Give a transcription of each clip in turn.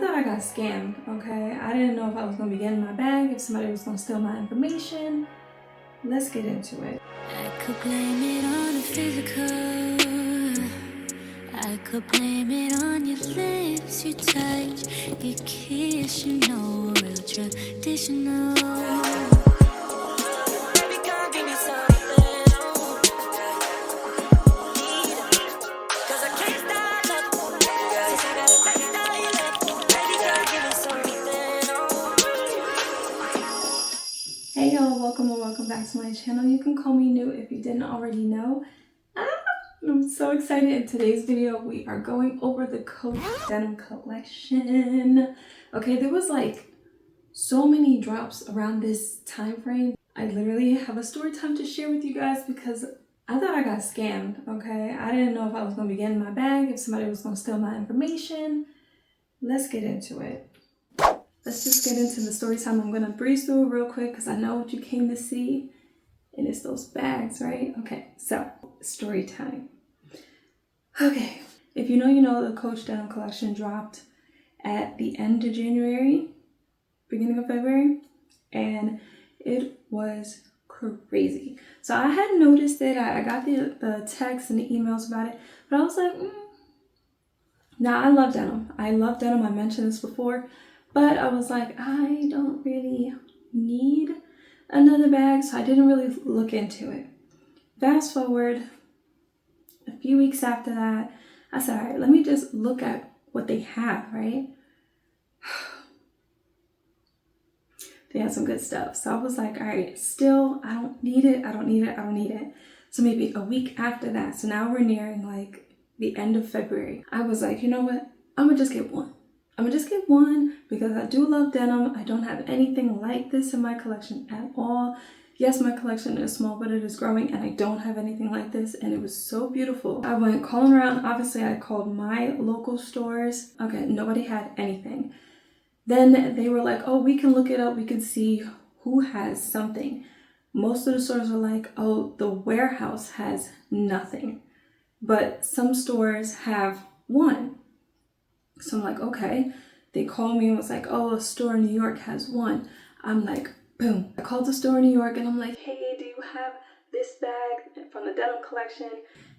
thought I got scammed, okay? I didn't know if I was gonna be getting my bag, if somebody was gonna steal my information. Let's get into it. I could blame it on the physical. I could blame it on your lips, your touch, your kiss, you know, real traditional. Baby, come give me something. 'Cause I can't stop loving you. Since I got a taste of your love. Baby, come give me something. Hey y'all, welcome or welcome back to my channel. You can call me new if you didn't already know. I'm so excited. In today's video, we are going over the Coach Denim Collection. Okay, there was like so many drops around this time frame. I literally have a story time to share with you guys because I thought I got scammed, okay? I didn't know if I was gonna be getting my bag, if somebody was gonna steal my information. Let's get into it. Let's just get into the story time. I'm gonna breeze through it real quick because I know what you came to see. And it's those bags, right? Okay, so story time. Okay, if you know, the Coach Denim Collection dropped at the end of January, beginning of February, and it was crazy. So I had noticed it. I got the texts and the emails about it, but I was like, Now I love denim. I love denim. I mentioned this before, but I was like, I don't really need another bag, so I didn't really look into it. Fast forward a few weeks after that, I said, all right, let me just look at what they have, right? They had some good stuff. So I was like, all right, still, I don't need it. I don't need it. I don't need it. So maybe a week after that. So now we're nearing like the end of February. I was like, you know what? I'm gonna just get one. I'm gonna just get one because I do love denim. I don't have anything like this in my collection at all. Yes, my collection is small, but it is growing and I don't have anything like this, and it was so beautiful. I went calling around. Obviously, I called my local stores. Okay, nobody had anything. Then they were like, oh, we can look it up. We can see who has something. Most of the stores were like, oh, the warehouse has nothing, but some stores have one. So I'm like, okay. They called me and was like, oh, a store in New York has one. I'm like, boom. I called the store in New York and I'm like, hey, do you have this bag from the denim collection?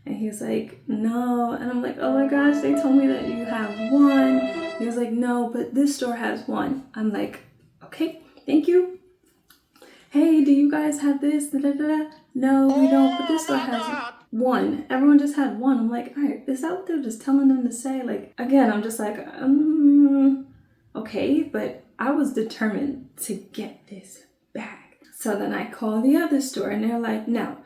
And he's like, no. And I'm like, oh my gosh, they told me that you have one. He was like, no, but this store has one. I'm like, okay, thank you. Hey, do you guys have this? Da, da, da. No, we don't, but this store has one. Everyone just had one. I'm like, all right, is that what they're just telling them to say? Like, again, I'm just like, okay, but I was determined to get this bag. So then I call the other store and they're like, no.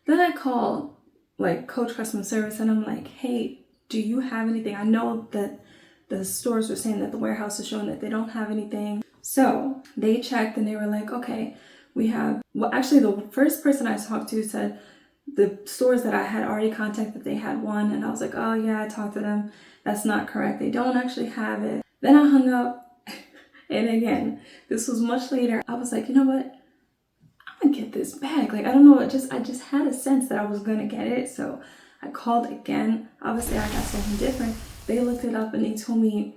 Then I call like Coach Customer Service and I'm like, hey, do you have anything? I know that the stores were saying that the warehouse is showing that they don't have anything. So they checked and they were like, okay, we have, well, actually the first person I talked to said the stores that I had already contacted, they had one. And I was like, oh yeah, I talked to them. That's not correct. They don't actually have it. Then I hung up. And again, this was much later. I was like, you know what? I'm gonna get this bag. Like, I don't know. I just had a sense that I was gonna get it. So I called again. Obviously I got something different. They looked it up and they told me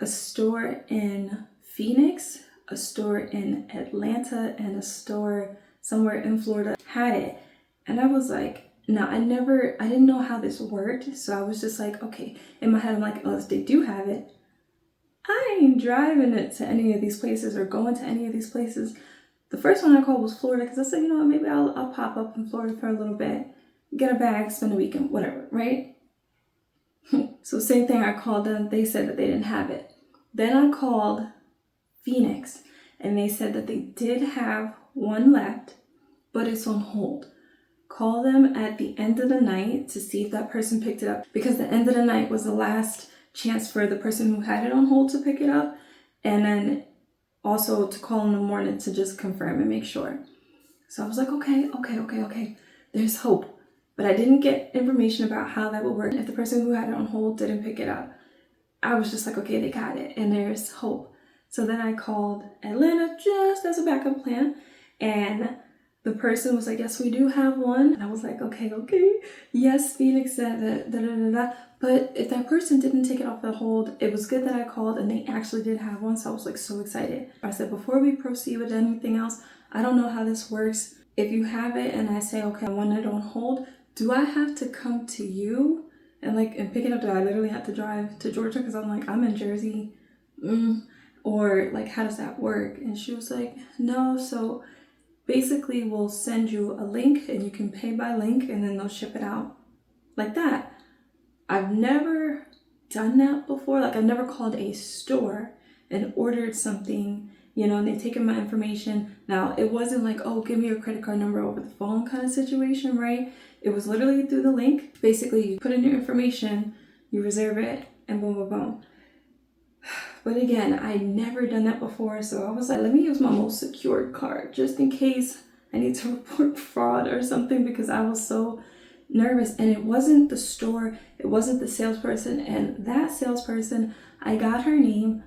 a store in Phoenix, a store in Atlanta, and a store somewhere in Florida had it. And I was like, no, I didn't know how this worked. So I was just like, okay, in my head, I'm like, oh, if they do have it, I ain't driving it to any of these places or going to any of these places. The first one I called was Florida because I said, you know what, maybe I'll pop up in Florida for a little bit, get a bag, spend a weekend, whatever, right? So same thing, I called them. They said that they didn't have it. Then I called Phoenix and they said that they did have one left, but it's on hold. Call them at the end of the night to see if that person picked it up, because the end of the night was the last chance for the person who had it on hold to pick it up, and then also to call in the morning to just confirm and make sure. So I was like, okay, there's hope. But I didn't get information about how that would work if the person who had it on hold didn't pick it up. I was just like, okay, they got it and there's hope. So then I called Atlanta just as a backup plan, and the person was like, yes, we do have one. And I was like, okay, yes, Phoenix said that, da da da da. But if that person didn't take it off the hold, it was good that I called and they actually did have one. So I was like so excited. I said, before we proceed with anything else, I don't know how this works. If you have it and I say, okay, I want it on hold, do I have to come to you and pick it up? Do I literally have to drive to Georgia? Because I'm like, I'm in Jersey. Or like, how does that work? And she was like, no, so basically we'll send you a link and you can pay by link and then they'll ship it out like that. I've never done that before. Like, I've never called a store and ordered something, and they've taken my information. Now, it wasn't like, oh, give me your credit card number over the phone kind of situation, right? It was literally through the link. Basically, you put in your information, you reserve it, and boom, boom, boom. But again, I'd never done that before, so I was like, let me use my most secured card just in case I need to report fraud or something, because I was so nervous. And it wasn't the store, it wasn't the salesperson, and that salesperson, I got her name.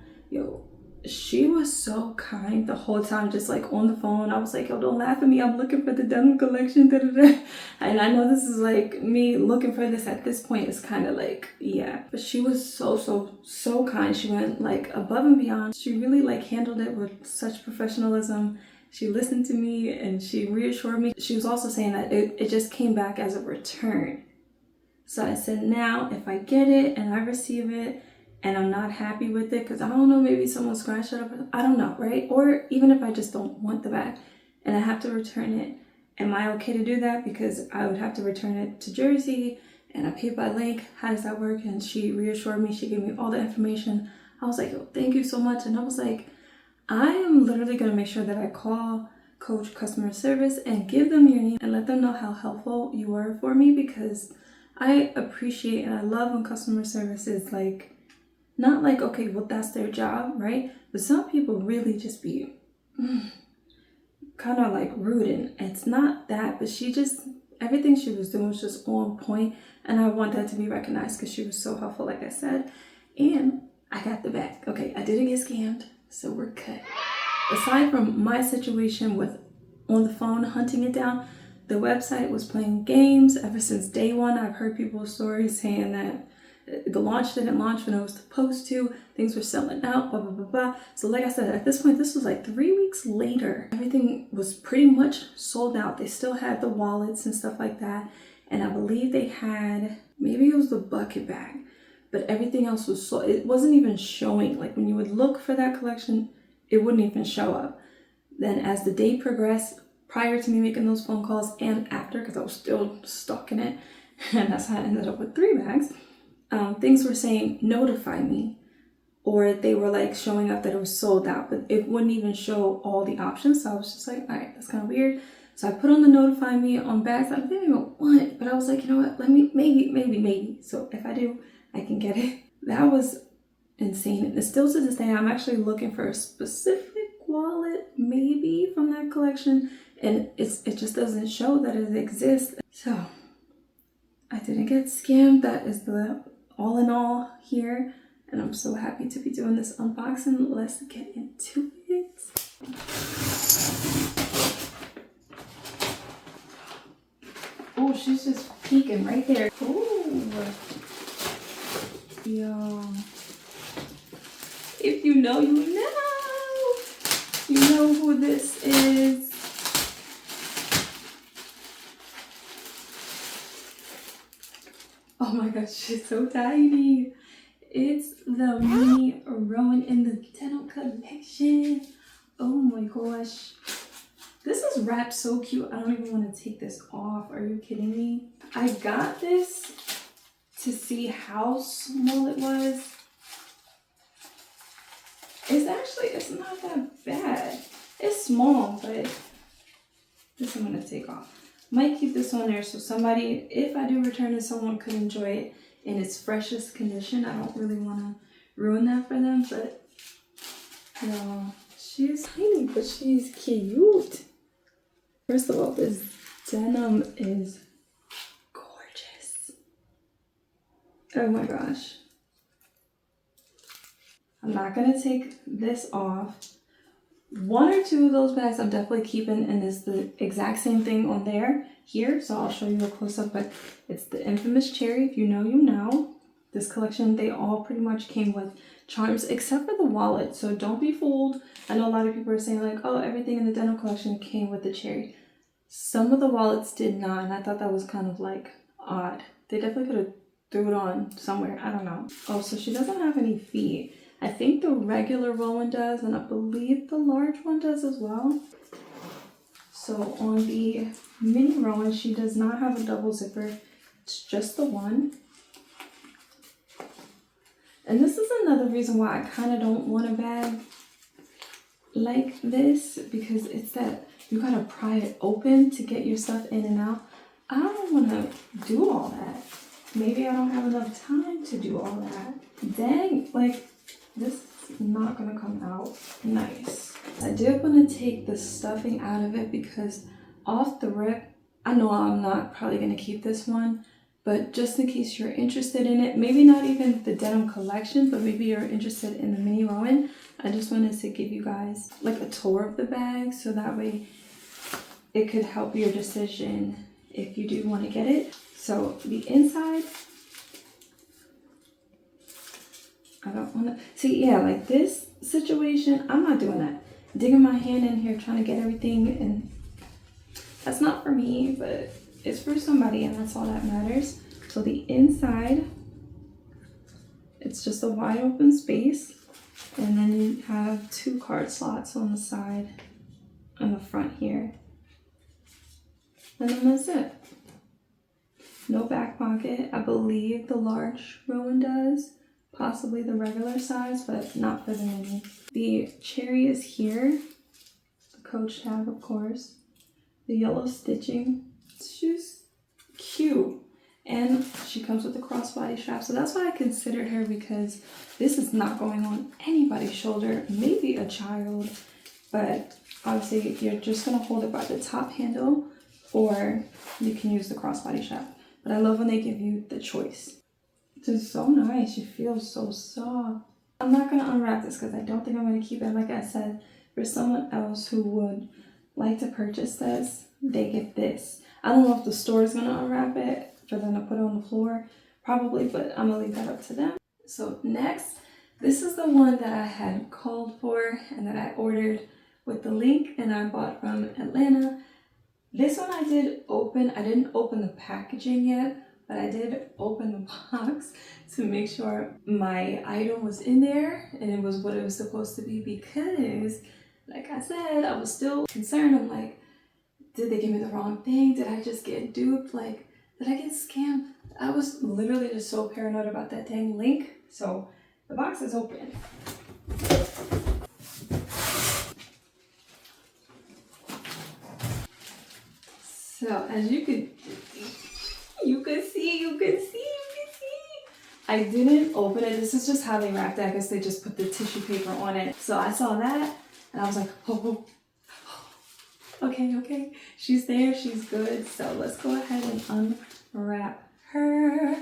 She was so kind the whole time, just like on the phone. I was like, don't laugh at me, I'm looking for the denim collection, da da da. And I know this is like me looking for this at this point is kind of like, yeah, but she was so kind. She went like above and beyond. She really like handled it with such professionalism. She listened to me and she reassured me. She was also saying that it just came back as a return. So I said, now if I get it and I receive it and I'm not happy with it, because I don't know, maybe someone scratched it up, I don't know, right? Or even if I just don't want the bag and I have to return it, am I okay to do that? Because I would have to return it to Jersey and I pay by link. How does that work? And she reassured me, she gave me all the information. I was like, thank you so much. And I was like, I am literally going to make sure that I call Coach Customer Service and give them your name and let them know how helpful you were for me, because I appreciate and I love when customer service is like, not like, okay, well, that's their job, right? But some people really just be kind of like rude, and it's not that, but everything she was doing was just on point, and I want that to be recognized because she was so helpful, like I said. And I got the bag. Okay, I didn't get scammed, so we're good. Aside from my situation with on the phone hunting it down, the website was playing games ever since day one. I've heard people's stories saying that the launch didn't launch when it was supposed to. Things were selling out, blah, blah, blah, blah. So like I said, at this point, this was like 3 weeks later. Everything was pretty much sold out. They still had the wallets and stuff like that. And I believe they had, maybe it was the bucket bag, but everything else was sold. It wasn't even showing. Like when you would look for that collection, it wouldn't even show up. Then as the day progressed, prior to me making those phone calls and after, because I was still stuck in it, and that's how I ended up with 3 bags, things were saying, notify me. Or they were like showing up that it was sold out, but it wouldn't even show all the options. So I was just like, all right, that's kind of weird. So I put on the notify me on bags I didn't even want, but I was like, you know what, let me, maybe. So if I do, I can get it. That was insane. And still to this day, I'm actually looking for a specific wallet, maybe from that collection, and it just doesn't show that it exists. So I didn't get scammed. That is the all in all here, and I'm so happy to be doing this unboxing. Let's get into it. Oh, she's just peeking right there. Oh, yo. If you know, you know. You know who this is. Oh my gosh, she's so tiny. It's the mini Rowan in the Denim Collection. Oh my gosh. This is wrapped so cute. I don't even want to take this off. Are you kidding me? I got this to see how small it was. It's not that bad. It's small, but this I'm going to take off. Might keep this on there so somebody, if I do return it, someone could enjoy it in its freshest condition. I don't really want to ruin that for them, but no, she's tiny, but she's cute. First of all, this denim is gorgeous. Oh my gosh. I'm not going to take this off, One or two of those bags I'm definitely keeping, and it's the exact same thing on there here, so I'll show you a close-up, but it's the infamous cherry. If you know, you know. This collection, they all pretty much came with charms except for the wallet, so don't be fooled. I know a lot of people are saying like, oh, everything in the denim collection came with the cherry. Some of the wallets did not, and I thought that was kind of like odd. They definitely could have threw it on somewhere, I don't know. Oh, so she doesn't have any feet. I think the regular Rowan does, and I believe the large one does as well. So on the mini Rowan, she does not have a double zipper. It's just the one. And this is another reason why I kind of don't want a bag like this, because it's that you gotta pry it open to get your stuff in and out. I don't want to do all that. Maybe I don't have enough time to do all that. Dang, like, this is not gonna come out nice. I did want to take the stuffing out of it because off the rip, I know I'm not probably gonna keep this one, but just in case you're interested in it, maybe not even the denim collection, but maybe you're interested in the mini Rowan, I just wanted to give you guys like a tour of the bag so that way it could help your decision if you do want to get it. So the inside, I don't want to see, yeah, like this situation, I'm not doing that. Digging my hand in here trying to get everything, and that's not for me, but it's for somebody, and that's all that matters. So the inside, it's just a wide open space, and then you have 2 card slots on the side and the front here, and then that's it. No back pocket. I believe the large Rowan does, possibly the regular size, but not for the mini. The cherry is here, the Coach tab, of course, the yellow stitching. It's just cute, and she comes with a crossbody strap, so that's why I considered her, because this is not going on anybody's shoulder, maybe a child, but obviously you're just gonna hold it by the top handle, or you can use the crossbody strap. But I love when they give you the choice. It's just so nice. You feel so soft. I'm not going to unwrap this because I don't think I'm going to keep it. Like I said, for someone else who would like to purchase this, they get this. I don't know if the store is going to unwrap it for them to put it on the floor. Probably, but I'm going to leave that up to them. So next, this is the one that I had called for and that I ordered with the link and I bought from Atlanta. This one I did open. I didn't open the packaging yet, but I did open the box to make sure my item was in there and it was what it was supposed to be, because like I said, I was still concerned. I'm like, did they give me the wrong thing? Did I just get duped? Like, did I get scammed? I was literally just so paranoid about that dang link. So the box is open. So as you can see, I didn't open it. This is just how they wrapped it. I guess they just put the tissue paper on it. So I saw that and I was like, oh, okay. She's there, she's good. So let's go ahead and unwrap her.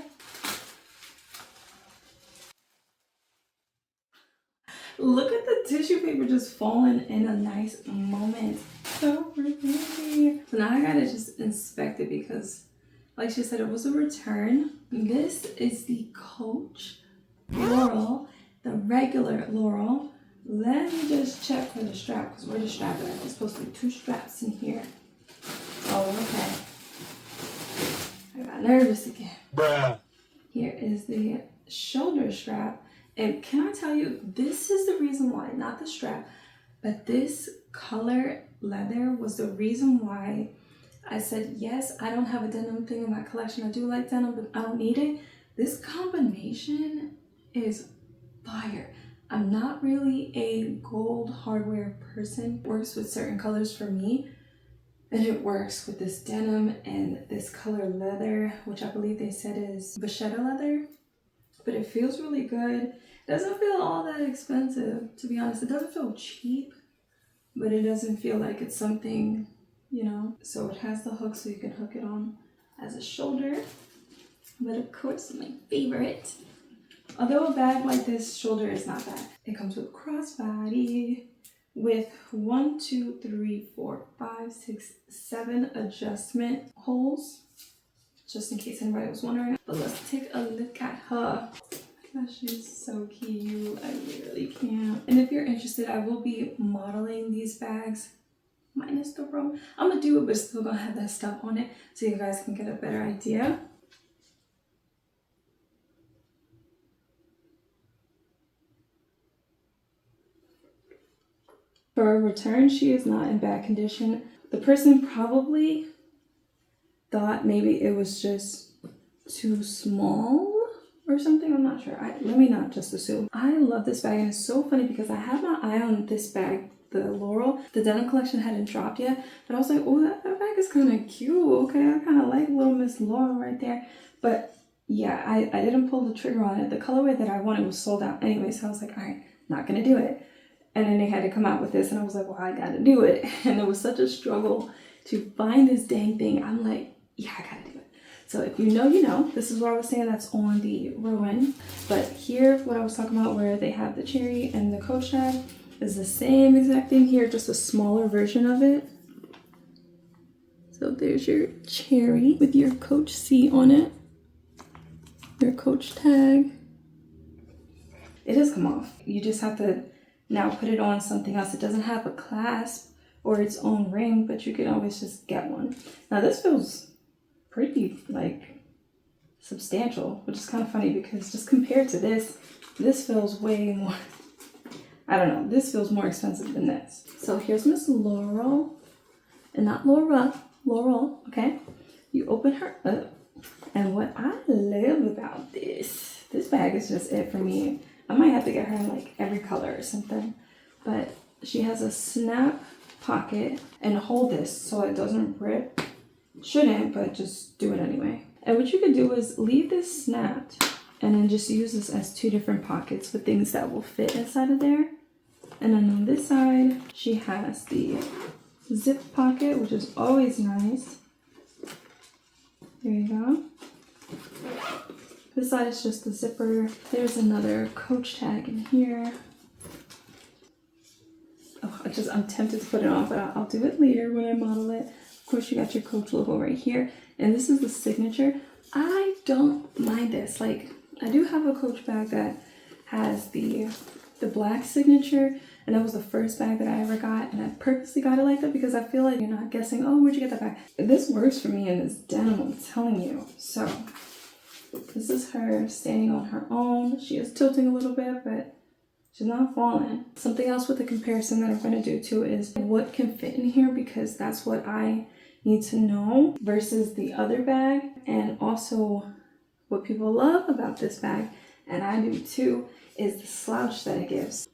Look at the tissue paper just falling in a nice moment. So pretty. So now I gotta just inspect it because, like she said, it was a return. This is the Coach Laurel, the regular Laurel. Let me just check for the strap, because where the strap at? There's supposed to be 2 straps in here. Oh, okay. I got nervous again. Bruh. Here is the shoulder strap. And can I tell you, this is the reason why, not the strap, but this color leather was the reason why I said, yes, I don't have a denim thing in my collection. I do like denim, but I don't need it. This combination is fire. I'm not really a gold hardware person. It works with certain colors for me, and it works with this denim and this color leather, which I believe they said is vachetta leather, but it feels really good. It doesn't feel all that expensive, to be honest. It doesn't feel cheap, but it doesn't feel like it's something, you know. So it has the hook so you can hook it on as a shoulder. But of course, my favorite, although a bag like this shoulder is not bad, it comes with crossbody, with 1, 2, 3, 4, 5, 6, 7 adjustment holes, just in case anybody was wondering. But let's take a look at her. Gosh, she's so cute. I really can't. And if you're interested, I will be modeling these bags minus the row. I'm gonna do it, but still gonna have that stuff on it so you guys can get a better idea. For a return, she is not in bad condition. The person probably thought maybe it was just too small or something. I'm not sure. Let me not just assume. I love this bag, and it's so funny because I had my eye on this bag, the Laurel. The Denim Collection hadn't dropped yet, but I was like, oh, that bag is kind of cute. Okay, I kind of like little Miss Laurel right there. But yeah, I didn't pull the trigger on it. The colorway that I wanted was sold out anyway, so I was like, all right, not gonna do it. And then they had to come out with this, and I was like, well, I gotta do it. And it was such a struggle to find this dang thing. I'm like, yeah, I gotta do it. So if you know, you know. This is what I was saying, that's on the Rowan. But here, what I was talking about, where they have the cherry and the Coach tag, is the same exact thing here, just a smaller version of it. So there's your cherry with your Coach C on it, your Coach tag. It does come off. You just have to now put it on something else. It doesn't have a clasp or its own ring, but you can always just get one. Now this feels pretty like substantial, which is kind of funny because just compared to this feels way more, I don't know, this feels more expensive than this. So here's Miss Laurel, and not Laura, Laurel, okay? You open her up, and what I love about this bag is just it for me. I might have to get her in like every color or something. But she has a snap pocket, and hold this so it doesn't rip. Shouldn't, but just do it anyway. And what you could do is leave this snapped and then just use this as 2 different pockets with things that will fit inside of there. And then on this side, she has the zip pocket, which is always nice. There you go. This side is just the zipper. There's another Coach tag in here. Oh, I'm tempted to put it on, but I'll do it later when I model it. Of course, you got your Coach logo right here. And this is the signature. I don't mind this. Like, I do have a Coach bag that has the black signature. And that was the first bag that I ever got. And I purposely got it like that because I feel like you're not guessing, oh, where'd you get that bag? This works for me in this denim, I'm telling you. So this is her standing on her own. She is tilting a little bit, but she's not falling. Something else with the comparison that I'm going to do too is what can fit in here, because that's what I need to know versus the other bag. And also what people love about this bag, and I do too, is the slouch that it gives.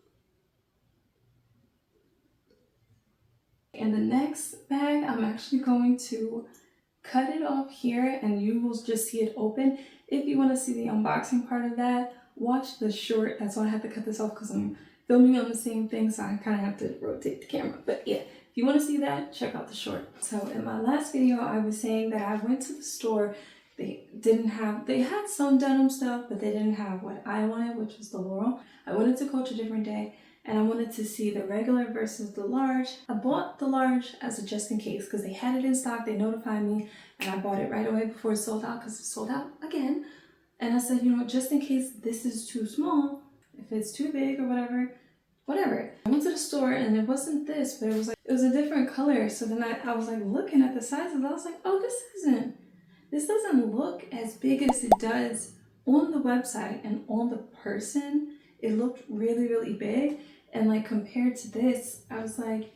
And the next bag, I'm actually going to cut it off here and you will just see it open. If you want to see the unboxing part of that, watch the short. That's why I have to cut this off, because I'm filming on the same thing, so I kind of have to rotate the camera. But yeah, if you want to see that, check out the short. So in my last video, I was saying that I went to the store. They had some denim stuff, but they didn't have what I wanted, which was the Laurel. I wanted to Coach a different day, and I wanted to see the regular versus the large. I bought the large as a just in case because they had it in stock. They notified me, and I bought it right away before it sold out, because it sold out again. And I said, you know what, just in case this is too small, if it's too big or whatever. I went to the store and it wasn't this, but it was a different color. So then I was like looking at the sizes. I was like, oh, this doesn't look as big as it does on the website, and on the person it looked really, really big. And like compared to this, I was like,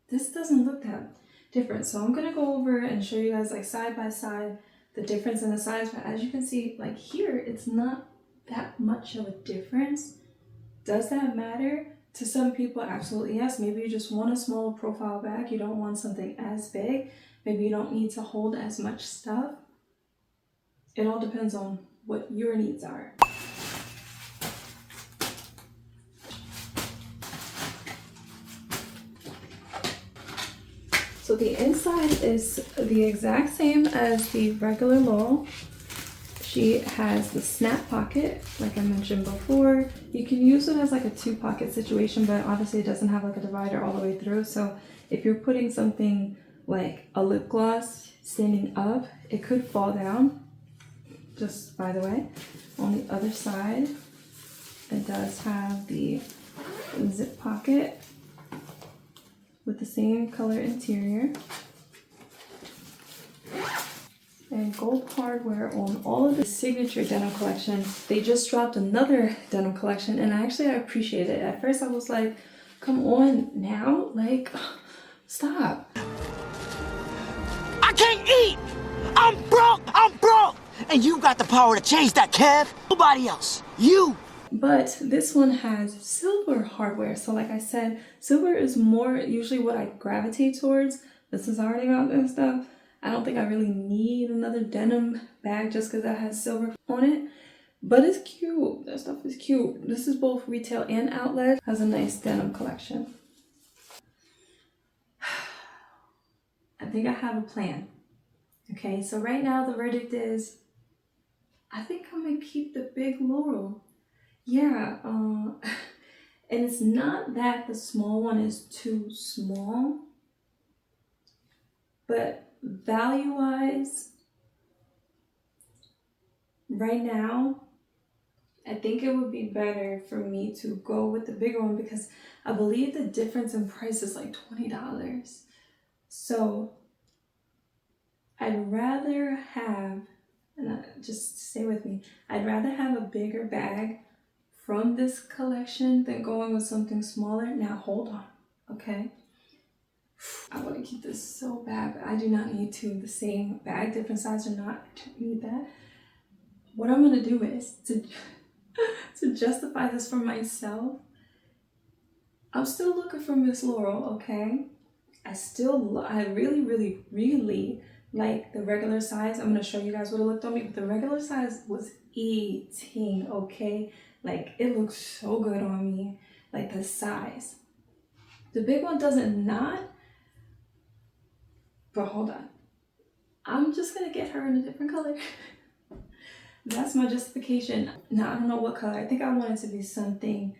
this doesn't look that different. So I'm gonna go over and show you guys like side by side the difference in the size. But as you can see, like here, it's not that much of a difference. Does that matter? To some people, absolutely yes. Maybe you just want a smaller profile bag. You don't want something as big. Maybe you don't need to hold as much stuff. It all depends on what your needs are. So the inside is the exact same as the regular Laurel. She has the snap pocket, like I mentioned before. You can use it as like a 2-pocket situation, but obviously it doesn't have like a divider all the way through. So if you're putting something like a lip gloss standing up, it could fall down, just by the way. On the other side, it does have the zip pocket with the same color interior. And gold hardware on all of the signature denim collection. They just dropped another denim collection, and I appreciate it. At first I was like, come on now, like, stop. I can't eat! I'm broke! And you got the power to change that, Kev. Nobody else. You. But this one has silver hardware. So like I said, silver is more usually what I gravitate towards. This is already got this stuff. I don't think I really need another denim bag just because that has silver on it. But it's cute. That stuff is cute. This is both retail and outlet. Has a nice denim collection. I think I have a plan. Okay, so right now the verdict is, I think I'm gonna keep the big Laurel. Yeah, and it's not that the small one is too small, but value-wise, right now, I think it would be better for me to go with the bigger one because I believe the difference in price is like $20. So I'd rather have, and just stay with me, I'd rather have a bigger bag from this collection than going with something smaller. Now hold on, okay? I want to keep this so bad, but I do not need the same bag, different size or not, I don't need that. What I'm gonna do is to justify this for myself. I'm still looking for Miss Laurel, okay? I really, really, really like the regular size. I'm gonna show you guys what it looked on me, but the regular size was eating, okay? Like, it looks so good on me, like the size. The big one doesn't not, but hold on. I'm just gonna get her in a different color. That's my justification. Now, I don't know what color. I think I want it to be something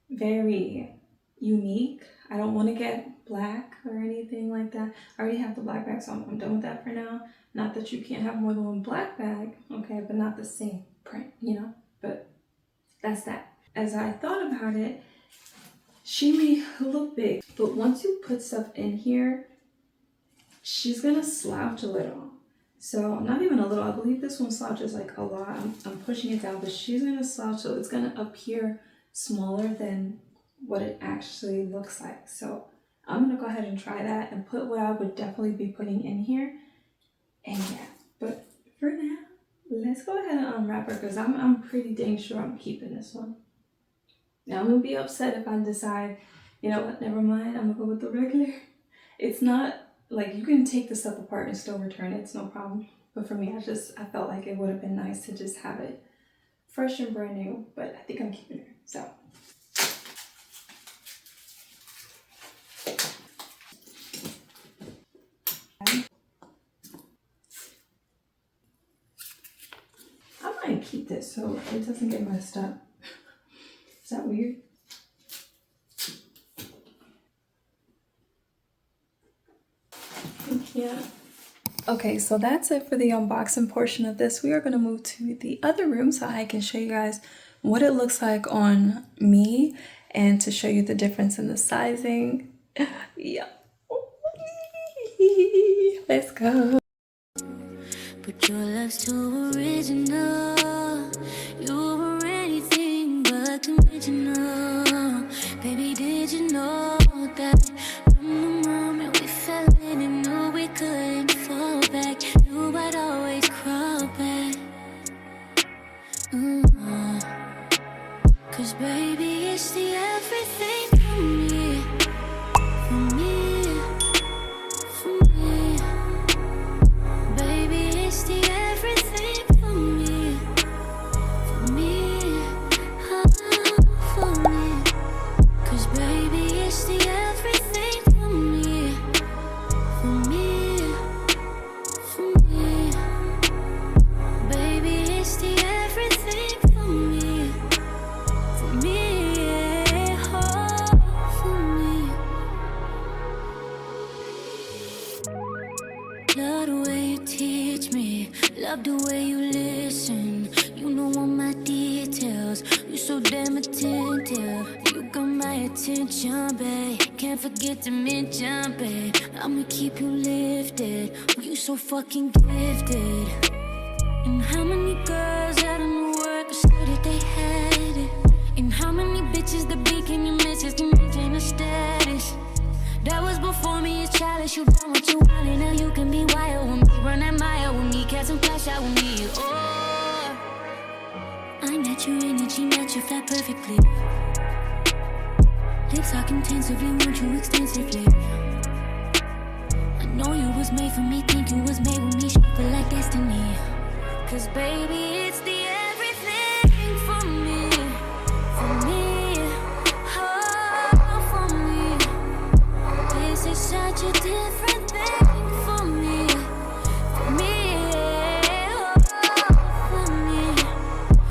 very unique. I don't want to get black or anything like that. I already have the black bag, so I'm done with that for now. Not that you can't have more than one black bag, okay, but not the same print, you know? But that's that. As I thought about it, she may look big, but once you put stuff in here, she's gonna slouch a little. So not even a little, I believe this one slouches like a lot. I'm pushing it down, but she's gonna slouch, so it's gonna appear smaller than what it actually looks like. So I'm gonna go ahead and try that and put what I would definitely be putting in here. And yeah, but for now, let's go ahead and unwrap her because I'm pretty dang sure I'm keeping this one. Now I'm gonna be upset if I decide, you know what, never mind, I'm gonna go with the regular. It's not, like, you can take the stuff apart and still return it, it's no problem. But for me, I felt like it would have been nice to just have it fresh and brand new, but I think I'm keeping her, so. I might keep this so it doesn't get messed up. Is that weird? Yeah. Okay, so that's it for the unboxing portion of this. We are going to move to the other room so I can show you guys what it looks like on me and to show you the difference in the sizing. Yeah. Let's go. But your love's too original. You were anything but conventional. Baby, did you know that from the moment we fell in and knew we couldn't fall back, knew I'd always crawl back? Cause baby, it's the everything for me. For me, for me. Baby, it's the everything for me. For me, for me. Cause baby, it's the everything attention, babe. Can't forget to mention, babe. I'ma keep you lifted. You so fucking gifted. And how many girls out in the world could say that they had it? And how many bitches the beacon your message can maintain a status? That was before me, it's childish. You done what you wanted, now you can be wild with me. Run that mile with me, catch some flash out with me. Oh, I met your energy, match you flat perfectly. Lips talk intensively, want you extensively. I know you was made for me, think you was made with me. She feel like destiny. Cause baby, it's the everything for me. For me, oh, for me. This is such a different thing for me. For me, oh, for me.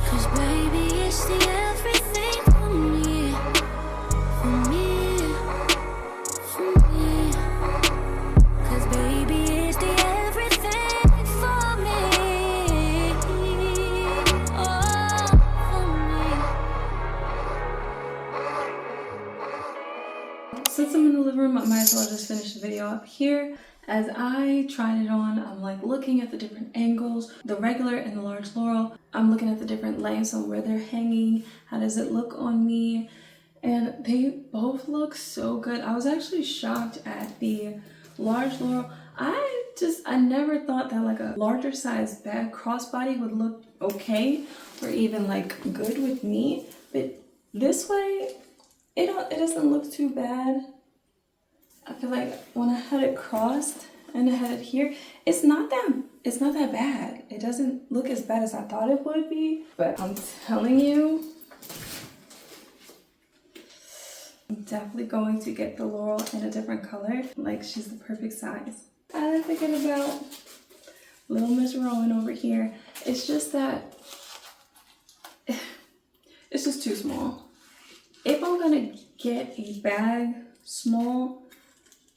Cause baby, it's the everything for me. For me, for me. Cause baby, it's the everything for me. Oh, for me. Since I'm in the living room, I might as well just finish the video up here. As I tried it on, I'm like looking at the different angles, the regular and the large Laurel. I'm looking at the different lengths on where they're hanging. How does it look on me? And they both look so good. I was actually shocked at the large Laurel. I never thought that like a larger size bag crossbody would look okay or even like good with me. But this way, it doesn't look too bad. I feel like when I had it crossed and I had it here, it's not that bad. It doesn't look as bad as I thought it would be. But I'm telling you, I'm definitely going to get the Laurel in a different color. Like, she's the perfect size. I'm thinking about little Miss Rowan over here. It's just that it's just too small. If I'm gonna get a bag small,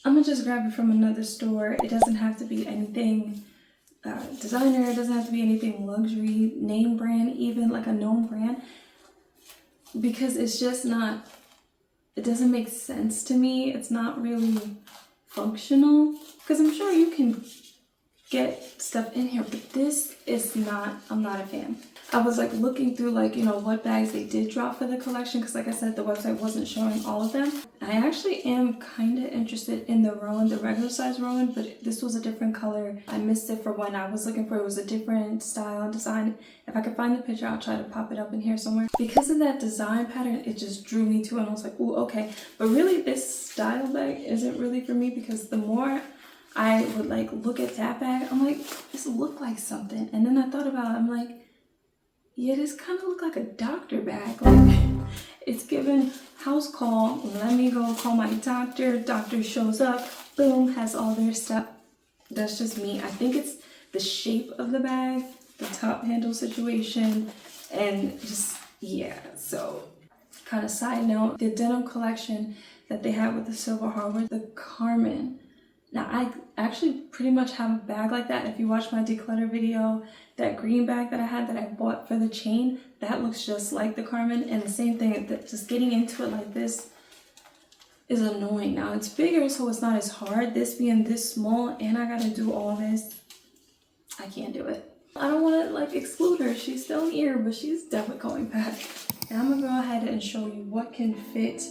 I'm gonna just grab it from another store. It doesn't have to be anything designer. It doesn't have to be anything luxury, name brand, even like a known brand, because it's just not, it doesn't make sense to me. It's not really functional, because I'm sure you can get stuff in here, but this is not, I'm not a fan. I was like looking through like, you know, what bags they did drop for the collection, because like I said, the website wasn't showing all of them. I actually am kind of interested in the Rowan, the regular size Rowan, but this was a different color. I missed it for when I was looking for it. It was a different style and design. If I could find the picture, I'll try to pop it up in here somewhere. Because of that design pattern, it just drew me to it, and I was like, ooh, okay. But really, this style bag isn't really for me, because the more I would like look at that bag, I'm like, this look like something. And then I thought about it, I'm like, yeah, this kind of look like a doctor bag. Like, it's given house call, let me go call my doctor. Doctor shows up, boom, has all their stuff. That's just me. I think it's the shape of the bag, the top handle situation, and just, yeah. So, kind of side note, the denim collection that they have with the silver hardware, the Carmen. Now, I actually pretty much have a bag like that. If you watch my declutter video, that green bag that I had that I bought for the chain, that looks just like the Carmen. And the same thing, just getting into it like this is annoying. Now, it's bigger, so it's not as hard. This being this small, and I gotta do all this, I can't do it. I don't want to like exclude her. She's still here, but she's definitely going back. And I'm gonna go ahead and show you what can fit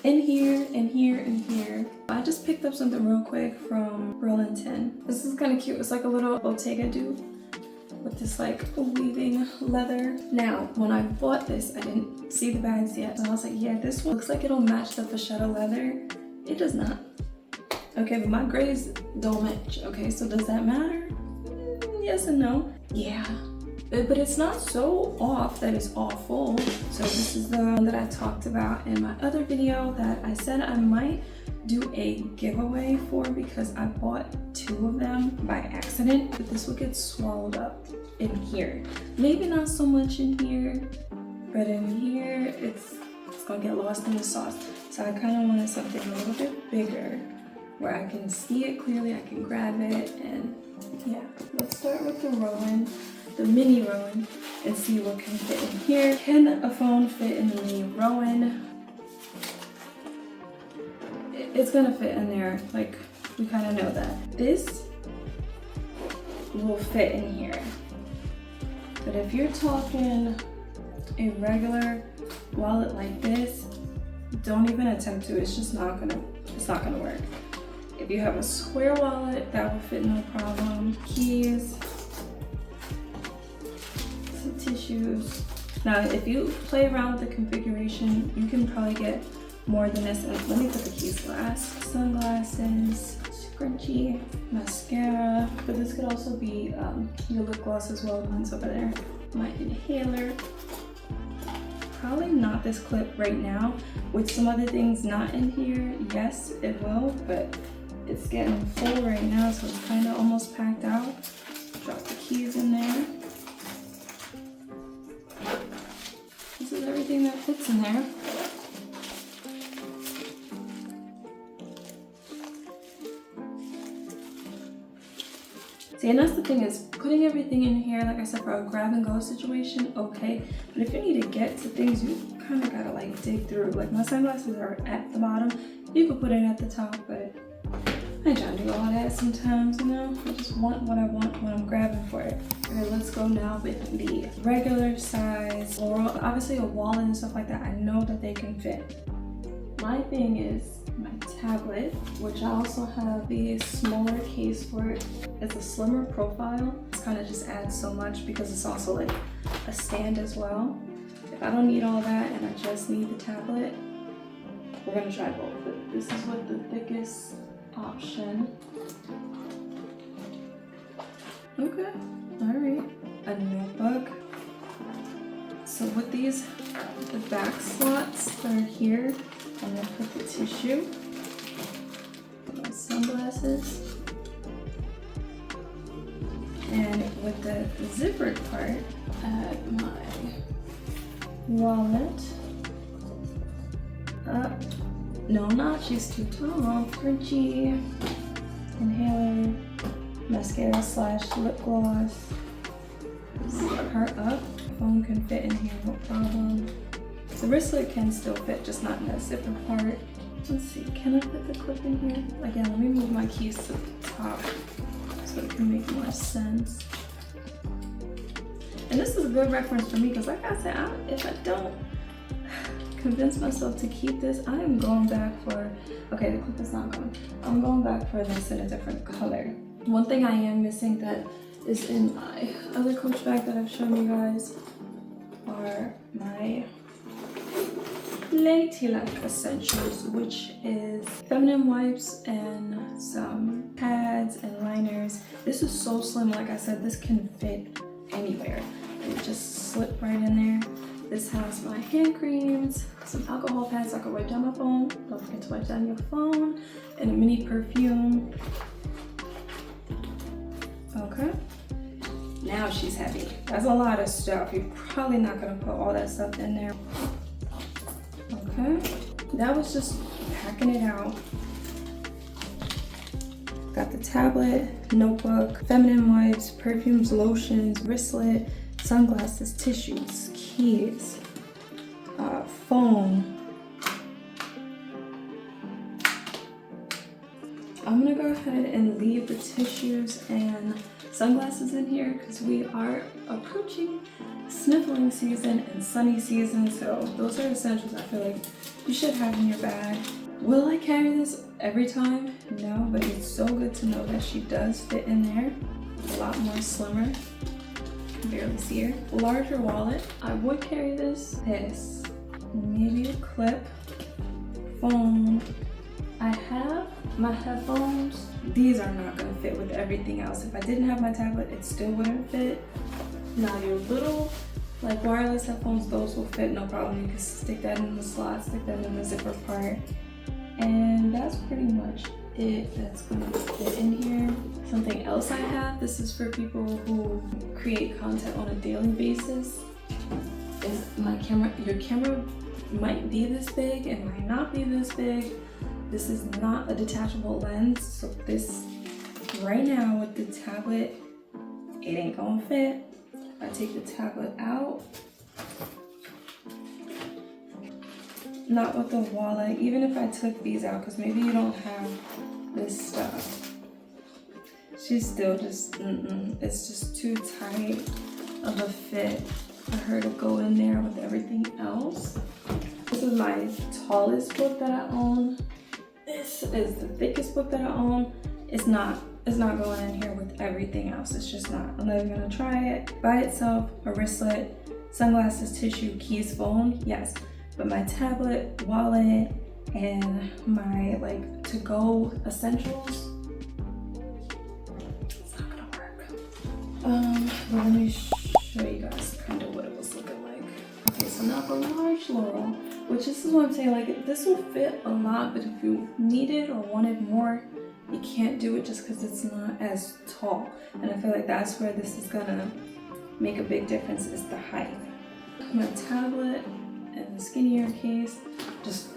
in here, and here, and here. I just picked up something real quick from Burlington. This is kind of cute. It's like a little Bottega dude with this like weaving leather. Now, when I bought this, I didn't see the bags yet. And I was like, yeah, this one looks like it'll match the Vachetta leather. It does not. Okay, but my grays don't match. Okay, so does that matter? Yes and no. Yeah. But it's not so off that it's awful. So this is the one that I talked about in my other video that I said I might do a giveaway for, because I bought 2 of them by accident, but this will get swallowed up in here. Maybe not so much in here, but in here it's gonna get lost in the sauce. So I kind of wanted something a little bit bigger where I can see it clearly, I can grab it, and yeah. Let's start with the Rowan. The mini Rowan, and see what can fit in here. Can a phone fit in the mini Rowan? it's gonna fit in there. Like, we kind of know that. This will fit in here. But if you're talking a regular wallet like this, don't even attempt to. It's just not gonna work. If you have a square wallet, that will fit no problem. Keys, some tissues. Now, if you play around with the configuration, you can probably get more than this. And let me put the keys last. Sunglasses, scrunchie, mascara, but this could also be your lip gloss as well. Mine's over there. My inhaler. Probably not this clip right now. With some other things not in here, yes, it will, but it's getting full right now, so it's kind of almost packed out. Drop the keys in there. This is everything that fits in there. See, and that's the thing, is putting everything in here, like I said, for a grab and go situation, okay. But if you need to get to things, you kind of gotta like dig through. Like my sunglasses are at the bottom. You could put it at the top, but I ain't trying to do all that sometimes, you know? I just want what I want when I'm grabbing for it. Okay, let's go now with the regular size Laurel. Obviously a wallet and stuff like that, I know that they can fit. My thing is my tablet, which I also have the smaller case for it. It's a slimmer profile. It kind of just adds so much because it's also like a stand as well. If I don't need all that and I just need the tablet, we're gonna try both. But this is what the thickest option. Okay, all right. A notebook. So with these, the back slots that are here, I'm gonna put the tissue, my sunglasses, and with the zippered part, add my wallet. No, not, she's too tall. Crunchy, inhaler, mascara slash lip gloss. Zip her up. Phone can fit in here, no problem. The wristlet can still fit, just not in that zipper part. Let's see, can I fit the clip in here? Again, let me move my keys to the top so it can make more sense. And this is a good reference for me because like I said, if I don't convince myself to keep this, I am going back for, okay, the clip is not going. I'm going back for this in a different color. One thing I am missing that is in my other Coach bag that I've shown you guys are my ladylike essentials, which is feminine wipes and some pads and liners. This is so slim, like I said, this can fit anywhere. It just slip right in there. This has my hand creams, some alcohol pads so I can wipe down my phone. Don't forget to wipe down your phone, and a mini perfume. Okay. Now she's heavy. That's a lot of stuff. You're probably not gonna put all that stuff in there. Okay. That was just packing it out. Got the tablet, notebook, feminine wipes, perfumes, lotions, wristlet, sunglasses, tissues, keys, phone. I'm gonna go ahead and leave the tissues and sunglasses in here because we are approaching sniffling season and sunny season, so those are essentials I feel like you should have in your bag. Will I carry this every time? No, but it's so good to know that she does fit in there. A lot more slimmer. You can barely see her. Larger wallet. I would carry this, maybe a clip, phone. I have my headphones. These are not gonna fit with everything else. If I didn't have my tablet, it still wouldn't fit. Now your little like wireless headphones, those will fit no problem. You can stick that in the slot, stick that in the zipper part. And that's pretty much it that's gonna fit in here. Something else I have, this is for people who create content on a daily basis, is my camera. Your camera might be this big, it might not be this big. This is not a detachable lens, so this right now with the tablet, it ain't gonna fit. If I take the tablet out, not with the wallet. Even if I took these out, because maybe you don't have this stuff. She's still just, it's just too tight of a fit for her to go in there with everything else. This is my tallest book that I own. This is the thickest book that I own. It's not going in here with everything else. It's just not. I'm not even gonna try it. By itself, a wristlet, sunglasses, tissue, keys, phone, yes. But my tablet, wallet, and my like to-go essentials, it's not gonna work. But let me show you guys kind of what it was looking like. Okay, so now the large Laurel, which this is what I'm saying, like this will fit a lot, but if you needed or wanted more, you can't do it just because it's not as tall. And I feel like that's where this is gonna make a big difference, is the height. My tablet and the skinnier case just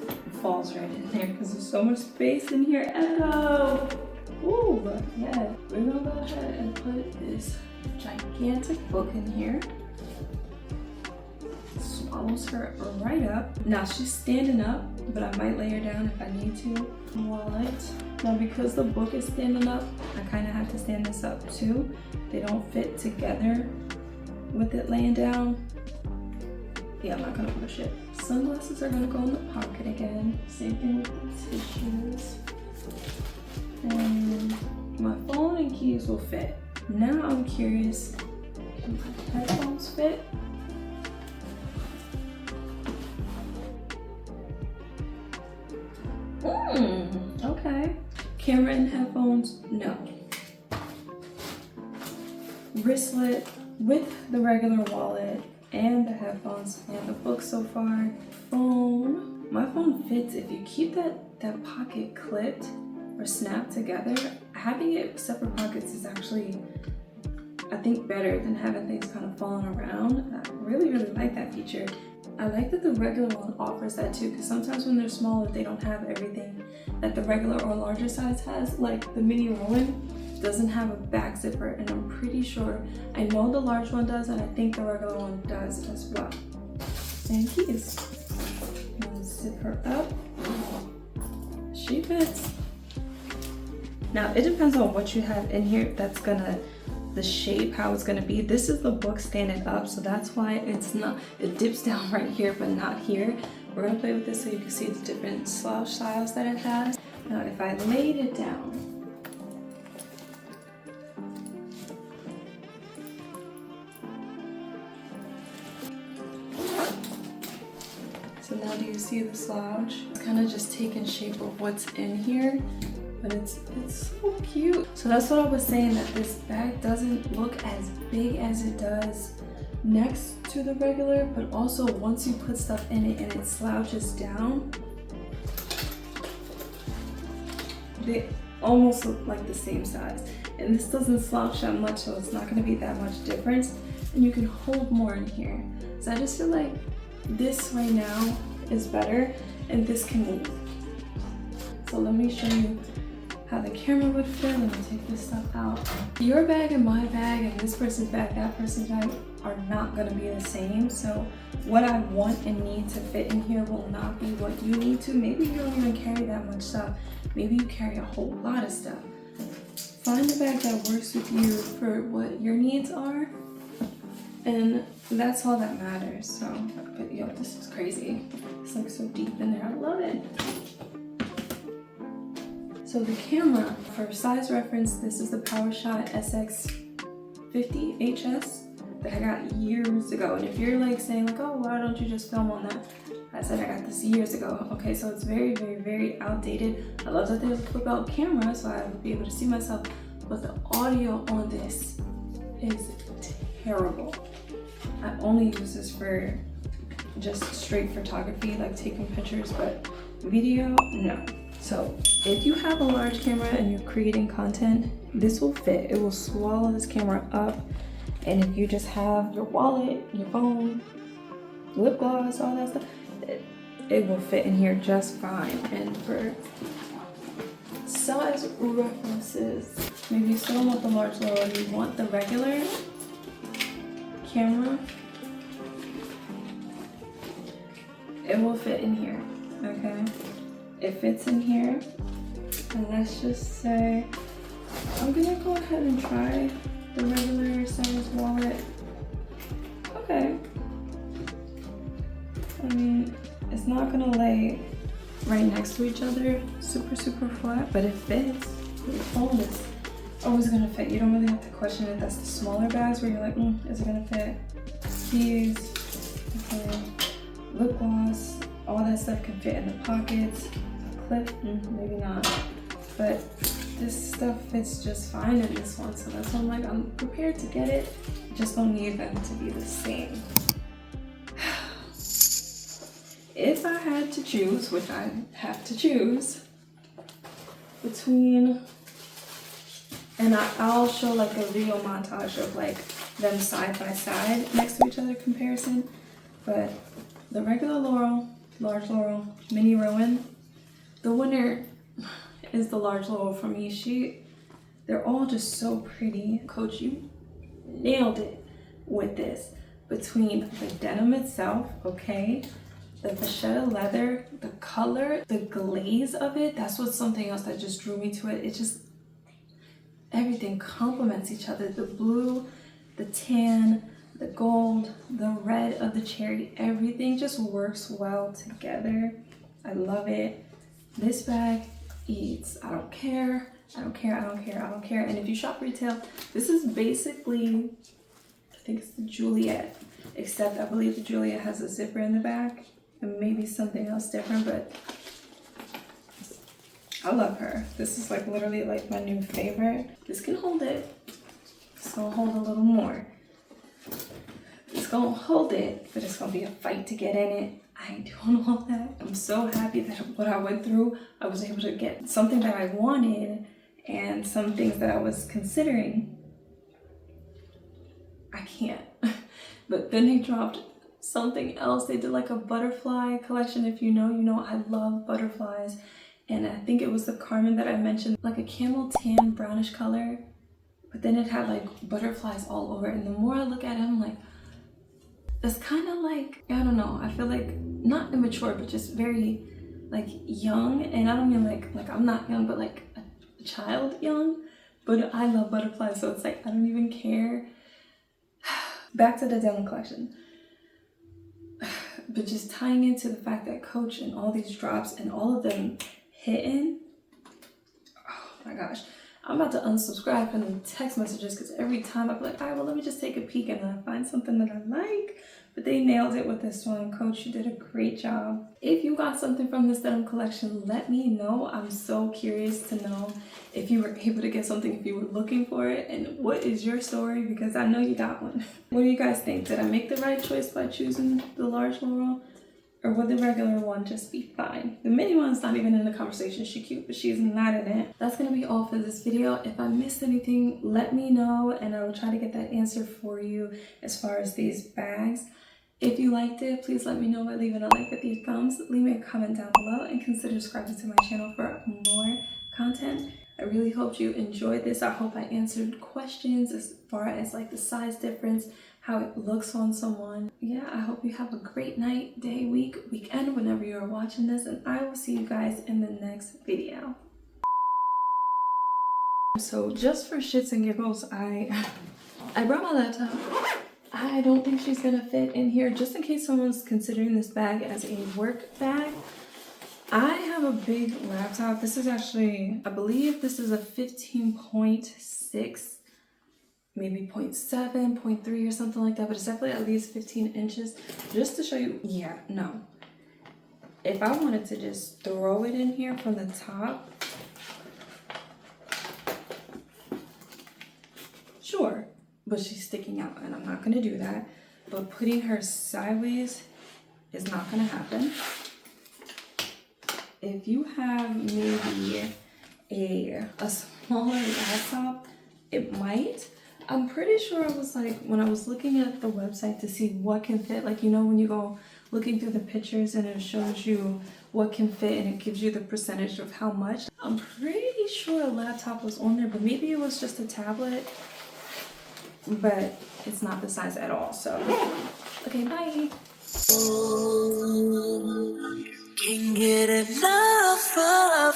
falls right in there because there's so much space in here. Echo! Ooh, yeah. We're gonna go ahead and put this gigantic book in here. Swallows her right up. Now she's standing up, but I might lay her down if I need to. Wallet. Now because the book is standing up, I kind of have to stand this up too. They don't fit together with it laying down. Yeah, I'm not gonna push it. Sunglasses are gonna go in the pocket again. Same thing with the tissues. And my phone and keys will fit. Now I'm curious, can my headphones fit? Okay. Camera and headphones, no. Wristlet with the regular wallet and the headphones and the book so far. Phone, my phone fits. If you keep that pocket clipped or snapped together, having it separate pockets is actually, I think, better than having things kind of falling around. I really, really like that feature. I like that the regular one offers that too, because sometimes when they're smaller, they don't have everything that the regular or larger size has. Like the mini Rowan doesn't have a back zipper, and I'm pretty sure, I know the large one does, and I think the regular one does as well. And keys. I'll zip her up. She fits. Now it depends on what you have in here that's gonna, the shape, how it's gonna be. This is the book standing up, so that's why it dips down right here but not here. We're gonna play with this so you can see the different slouch styles that it has. Now if I laid it down, so now do you see the slouch? It's kind of just taking shape of what's in here. But it's so cute. So that's what I was saying, that this bag doesn't look as big as it does next to the regular, but also once you put stuff in it and it slouches down, they almost look like the same size. And this doesn't slouch that much, so it's not gonna be that much difference. And you can hold more in here. So I just feel like this right now is better, and this can move. So let me show you how the camera would fit. Let me take this stuff out. Your bag and my bag and this person's bag, that person's bag are not gonna be the same. So what I want and need to fit in here will not be what you need to. Maybe you don't even carry that much stuff. Maybe you carry a whole lot of stuff. Find a bag that works with you for what your needs are, and that's all that matters. So, but yo, this is crazy. It's like so deep in there. I love it. So the camera, for size reference, this is the PowerShot SX50 HS that I got years ago. And if you're like saying like, oh, why don't you just film on that? I said I got this years ago. Okay, so it's very, very, very outdated. I love that there's a flip out camera so I would be able to see myself, but the audio on this is terrible. I only use this for just straight photography, like taking pictures, but video, no. So if you have a large camera and you're creating content, this will fit. It will swallow this camera up. And if you just have your wallet, your phone, lip gloss, all that stuff, it will fit in here just fine. And for size references, maybe you still don't want the large Laurel, you want the regular camera, it will fit in here. okay? It fits in here. And let's just say, I'm gonna go ahead and try the regular size wallet. Okay. I mean, it's not gonna lay right next to each other, super flat, but it fits. Your phone is always gonna fit. You don't really have to question it. That's the smaller bags where you're like, is it gonna fit? Keys, okay. Lip gloss, all that stuff can fit in the pockets. Clip, maybe not. But this stuff fits just fine in this one, so that's why I'm like, I'm prepared to get it. Just don't need them to be the same. If I had to choose, which I have to choose, between, and I'll show like a video montage of like them side by side next to each other comparison, but the regular Laurel, large Laurel, mini Rowan, the winner is the large Laurel for me. They're all just so pretty. Coach, you nailed it with this. Between the denim itself, okay, the vachetta leather, the color, the glaze of it, that's what's something else that just drew me to it. It just, everything complements each other. The blue, the tan, the gold, the red of the cherry, everything just works well together. I love it. This bag eats, I don't care. And if you shop retail, this is basically, I think it's the Juliet, except I believe the Juliet has a zipper in the back and maybe something else different, but I love her. This is like literally like my new favorite. This can hold it. It's gonna hold a little more. It's gonna hold it, but it's gonna be a fight to get in it. I ain't doing all that. I'm so happy that what I went through, I was able to get something that I wanted and some things that I was considering. I can't. But then they dropped something else. They did like a butterfly collection. If you know, I love butterflies. And I think it was the Carmen that I mentioned, like a camel tan brownish color, but then it had like butterflies all over it. And the more I look at it, I'm like, it's kind of like, I don't know, I feel like not immature, but just very like young. And I don't mean like I'm not young, but like a child young. But I love butterflies, so it's like I don't even care. Back to the Denim Collection. But just tying into the fact that Coach and all these drops and all of them hitting, oh my gosh, I'm about to unsubscribe from the text messages because every time I'm like, all right, well, let me just take a peek and then I find something that I like. But they nailed it with this one. Coach, you did a great job. If you got something from this denim collection, let me know. I'm so curious to know if you were able to get something, if you were looking for it, and what is your story, because I know you got one. What do you guys think? Did I make the right choice by choosing the large Laurel? Or would the regular one just be fine? The mini one's not even in the conversation. She's cute, but she's not in it. That's gonna be all for this video. If I missed anything, let me know and I will try to get that answer for you as far as these bags. If you liked it, please let me know by leaving a like with your thumbs. Leave me a comment down below and consider subscribing to my channel for more content. I really hope you enjoyed this. I hope I answered questions as far as like the size difference, how it looks on someone. Yeah, I hope you have a great night, day, week, weekend, whenever you're watching this, and I will see you guys in the next video. So just for shits and giggles, I brought my laptop. I don't think she's gonna fit in here, just in case someone's considering this bag as a work bag. I have a big laptop. This is actually, I believe this is a 15.6, maybe 0.7, 0.3 or something like that, but it's definitely at least 15 inches. Just to show you, yeah, no. If I wanted to just throw it in here from the top, sure, but she's sticking out and I'm not gonna do that. But putting her sideways is not gonna happen. If you have maybe a smaller laptop, it might. I'm pretty sure I was like, when I was looking at the website to see what can fit, like, you know, when you go looking through the pictures and it shows you what can fit and it gives you the percentage of how much. I'm pretty sure a laptop was on there, but maybe it was just a tablet, but it's not the size at all. So, okay, bye. Can't get enough of